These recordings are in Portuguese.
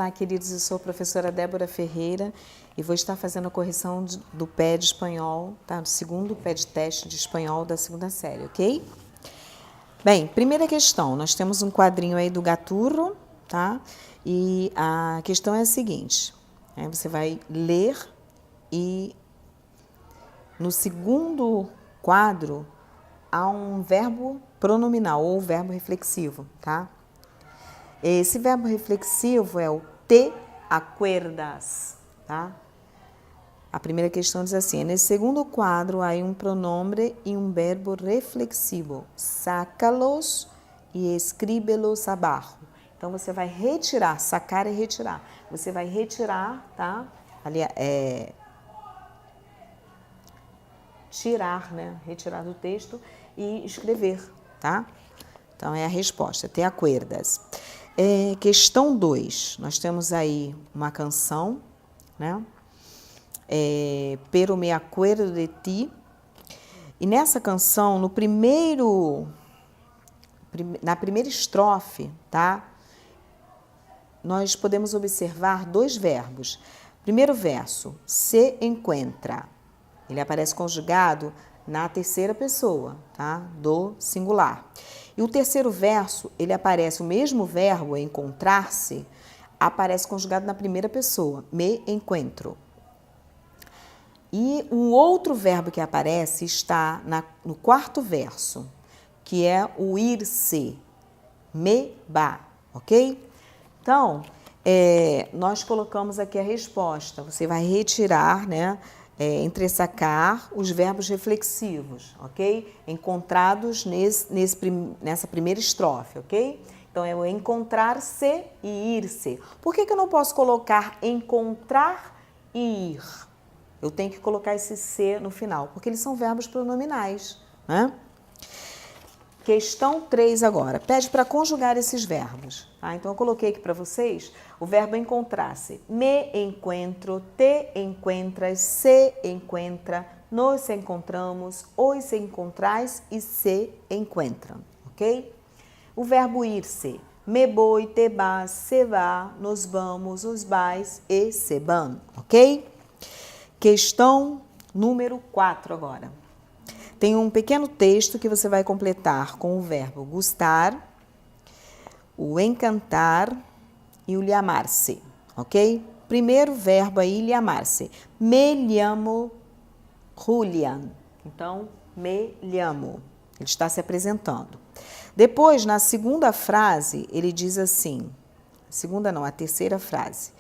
Olá, queridos, eu sou a professora Débora Ferreira e vou estar fazendo a correção do pé de espanhol, tá? Do segundo pé de teste de espanhol da segunda série, ok? Bem, primeira questão, nós temos um quadrinho aí do Gaturro, tá? E a questão é a seguinte, você vai ler e no segundo quadro há um verbo pronominal ou verbo reflexivo, tá? Esse verbo reflexivo é o te acuerdas, tá? A primeira questão diz assim, nesse segundo quadro há um pronome e um verbo reflexivo, sácalos e escríbelos abaixo. Então, você vai retirar, sacar e retirar. Você vai retirar, tá? Ali, tirar, né? Retirar do texto e escrever, tá? Então, é a resposta, te acuerdas. Questão 2, nós temos aí uma canção, né? Pero me acuerdo de ti. E nessa canção, na primeira estrofe, tá? Nós podemos observar dois verbos. Primeiro verso, se encuentra. Ele aparece conjugado na terceira pessoa, tá? Do singular. E o terceiro verso, ele aparece o mesmo verbo, encontrar-se, aparece conjugado na primeira pessoa, me encontro. E um outro verbo que aparece está no quarto verso, que é o ir-se, me va, ok? Então, nós colocamos aqui a resposta. Você vai retirar, né? Entresacar os verbos reflexivos, ok? Encontrados nessa primeira estrofe, ok? Então, é o encontrar-se e ir-se. Por que eu não posso colocar encontrar e ir? Eu tenho que colocar esse se no final, porque eles são verbos pronominais, né? Questão 3 agora. Pede para conjugar esses verbos. Tá? Então, eu coloquei aqui para vocês o verbo encontrar-se. Me encontro, te encuentras, se encuentra, nos encontramos, os encontrais e se encontram. Ok? O verbo ir-se. Me voy, te vas, se va, nos vamos, os vais e se van. Ok? Questão número 4 agora. Tem um pequeno texto que você vai completar com o verbo gustar, o encantar e o llamar-se, ok? Primeiro verbo aí, llamar-se. Me llamo Julián. Então, me llamo. Ele está se apresentando. Depois, na segunda frase, ele diz assim, a terceira frase.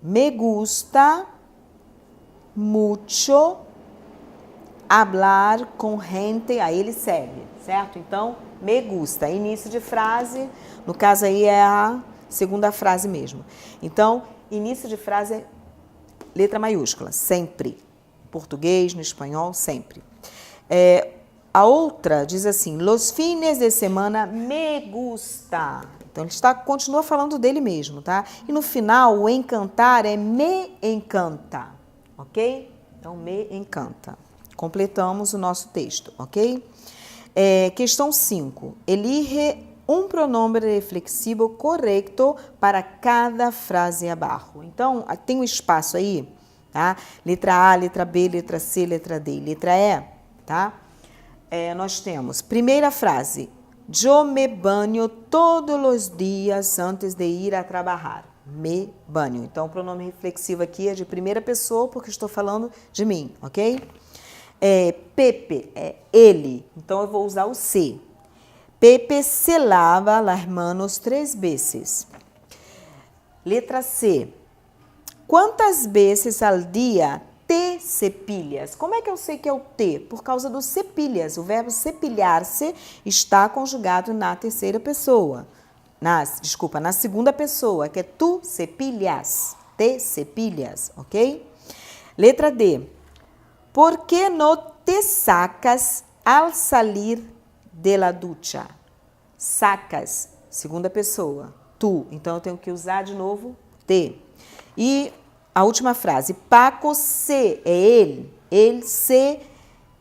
Me gusta mucho hablar com gente, aí ele segue, certo? Então, me gusta, início de frase, no caso aí é a segunda frase mesmo. Então, início de frase é letra maiúscula, sempre. Em português, no espanhol, sempre. A outra diz assim, los fines de semana me gusta. Então, ele continua falando dele mesmo, tá? E no final, o encantar é me encanta. Ok? Então, me encanta. Completamos o nosso texto, ok? Questão 5. Elige um pronome reflexivo correto para cada frase abaixo. Então, tem um espaço aí, tá? Letra A, letra B, letra C, letra D, letra E, tá? Nós temos, primeira frase, yo me banho todos os dias antes de ir a trabalhar. Me banho. Então, o pronome reflexivo aqui é de primeira pessoa, porque estou falando de mim, ok? Pepe é ele, então eu vou usar o se. Pepe se lava las manos 3 vezes. Letra C. Quantas vezes ao dia te cepilhas? Como é que eu sei que é o te? Por causa do cepilhas. O verbo cepilhar-se está conjugado na terceira pessoa. Na segunda pessoa, que é tu cepilhas, te cepilhas, ok? Letra D. Por que não te sacas al salir de la ducha? Sacas, segunda pessoa, tu. Então, eu tenho que usar de novo te. E a última frase, Paco se, é ele se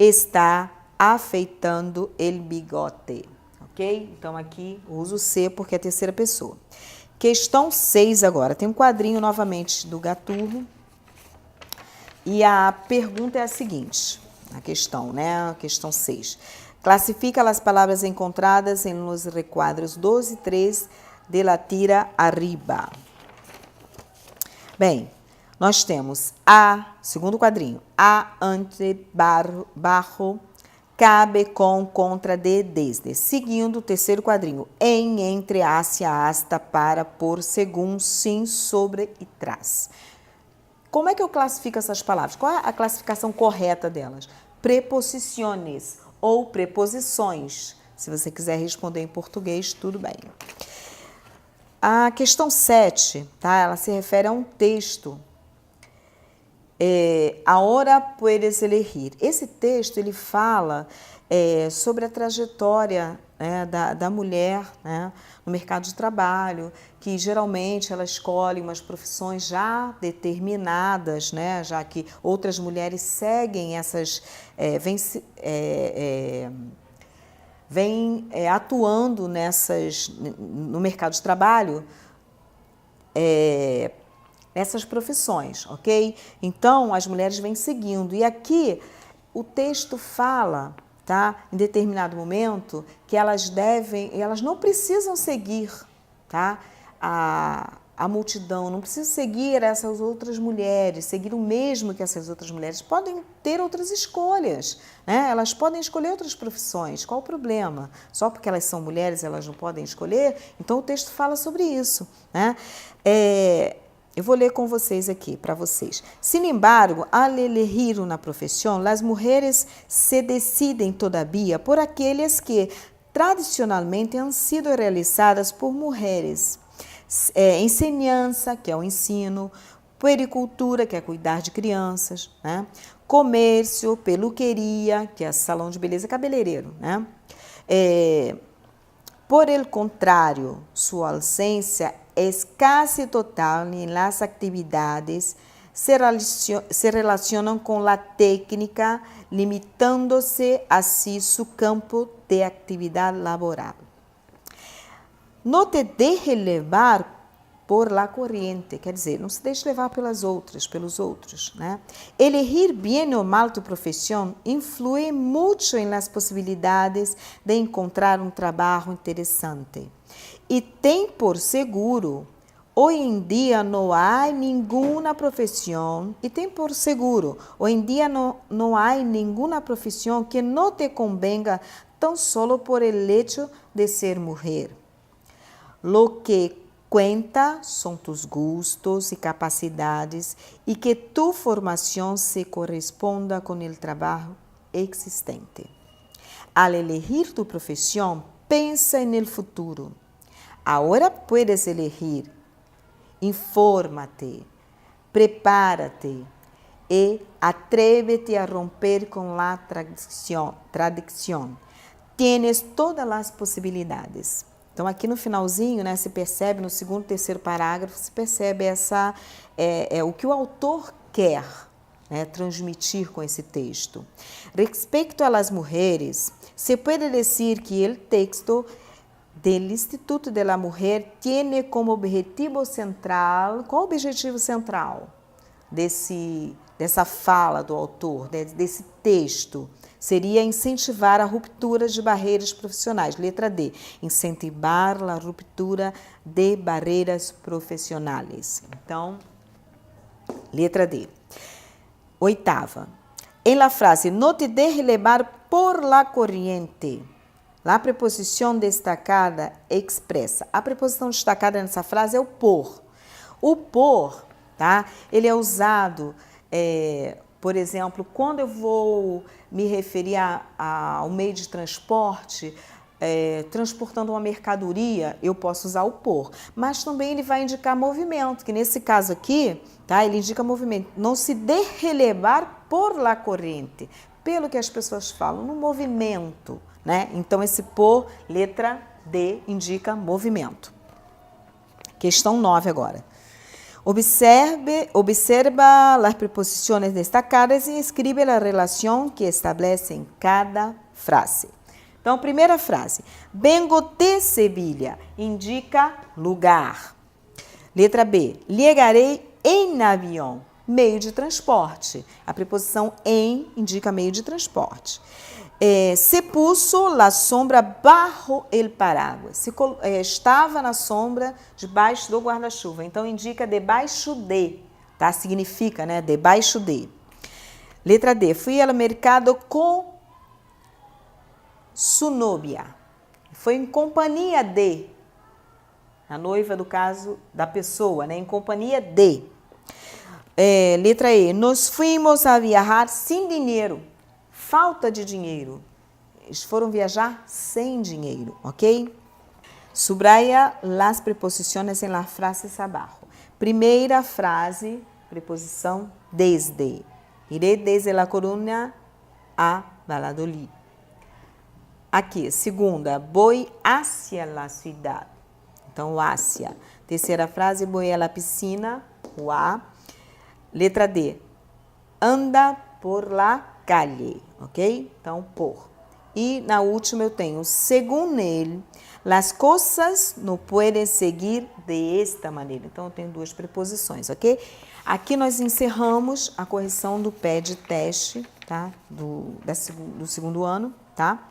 está afeitando el bigote. ok? Então, aqui eu uso ser porque é a terceira pessoa. Questão 6 agora. Tem um quadrinho novamente do Gaturro. E a pergunta é a seguinte, a questão, né? A questão 6. Classifica as palavras encontradas em los requadros 2 e 3 de la tira arriba. Bem, nós temos a, segundo quadrinho, a, ante, barro, cabe, com, contra, de, desde. Seguindo o terceiro quadrinho, em, entre, hacia, hasta, para, por, según, sim, sobre e tras. Como é que eu classifico essas palavras? Qual é a classificação correta delas? Preposições ou preposições. Se você quiser responder em português, tudo bem. A questão 7, tá? Ela se refere a um texto. Ahora puedes elegir. Esse texto ele fala sobre a trajetória, né, da mulher, né, no mercado de trabalho, que geralmente ela escolhe umas profissões já determinadas, né, já que outras mulheres seguem essas, vêm atuando no mercado de trabalho, essas profissões, ok? Então, as mulheres vêm seguindo. E aqui, o texto fala, tá? Em determinado momento, que elas não precisam seguir, tá? A multidão, não precisam seguir essas outras mulheres, seguir o mesmo que essas outras mulheres. Podem ter outras escolhas, né? Elas podem escolher outras profissões. Qual o problema? Só porque elas são mulheres, elas não podem escolher? Então, o texto fala sobre isso, né? Eu vou ler com vocês aqui, para vocês. Sin embargo, al elegir una profesión, las mujeres se deciden todavía por aquellas que tradicionalmente han sido realizadas por mulheres. Enseñança, que é o ensino, puericultura, que é cuidar de crianças, né? Comércio, peluqueria, que é salão de beleza, cabeleireiro, né? Por el contrario, su ausencia es casi total en las actividades se relacionan con la técnica, limitándose así su campo de actividad laboral. No te deje levar por la corriente, quer dizer, não se deixe levar pelos outros, né? Elegir bien o mal tu profesión influye mucho en las posibilidades de encontrar un trabajo interesante. E tem por seguro, hoy en día no hay ninguna profesión, no hay ninguna profesión que no te convenga tan solo por el hecho de ser mujer. Lo que cuenta son tus gustos y capacidades y que tu formación se corresponda con el trabajo existente. Al elegir tu profesión, pensa en el futuro. Ahora puedes elegir. Infórmate, prepárate y atrévete a romper con la tradición. Tienes todas as possibilidades. Então, aqui no finalzinho, né, se percebe, no segundo e terceiro parágrafo, se percebe o que o autor quer, né, transmitir com esse texto. Respecto a las mujeres, se pode dizer que o texto del Instituto de la Mujer tiene como objetivo central, qual o objetivo central dessa fala do autor, desse texto? Seria incentivar a ruptura de barreiras profissionais. Letra D, incentivar a ruptura de barreiras profissionais. Então, letra D. Oitava, em la frase, no te deje levar por la corriente. La preposição destacada expressa. A preposição destacada nessa frase é o por. O por, tá? Ele é usado, por exemplo, quando eu vou me referir ao meio de transporte, transportando uma mercadoria, eu posso usar o por. Mas também ele vai indicar movimento, que nesse caso aqui, tá? Ele indica movimento. Não se deje levar por la corriente, pelo que as pessoas falam, no movimento, né? Então, esse por, letra D, indica movimento. Questão 9 agora. Observa as preposições destacadas e escreve a relação que estabelece em cada frase. Então, primeira frase. Vengo de Sevilha. Indica lugar. Letra B. Llegarei en avión. Meio de transporte. A preposição em indica meio de transporte. Se puso la sombra bajo el paraguas. Estava na sombra debaixo do guarda-chuva. Então, indica debaixo de. Tá? Significa, né? Debaixo de. Letra D. Fui ao mercado com su novia. Foi em companhia de. A noiva, do caso, da pessoa, né? Em companhia de. Letra E. Nos fuimos a viajar sem dinheiro. Falta de dinheiro. Eles foram viajar sem dinheiro, ok? Subraya las preposiciones en las frases abajo. Primeira frase, preposição desde. Iré desde La Coruña a Valladolid. Aqui, segunda, voy hacia la ciudad. Então, hacia. Terceira frase, voy a la piscina, o a. Letra D, anda por la calle, ok? Então, por. E na última eu tenho, según ele, las cosas no pueden seguir de esta maneira. Então, eu tenho duas preposições, ok? Aqui nós encerramos a correção do pé de teste, tá? Do segundo ano, tá?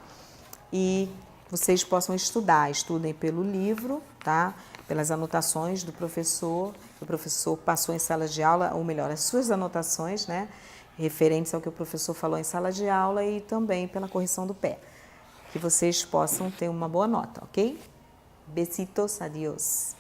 E vocês possam estudar, estudem pelo livro, tá? Pelas anotações do professor, o professor passou em sala de aula, ou melhor, as suas anotações, né? Referentes ao que o professor falou em sala de aula e também pela correção do pé. Que vocês possam ter uma boa nota, ok? Besitos, adiós.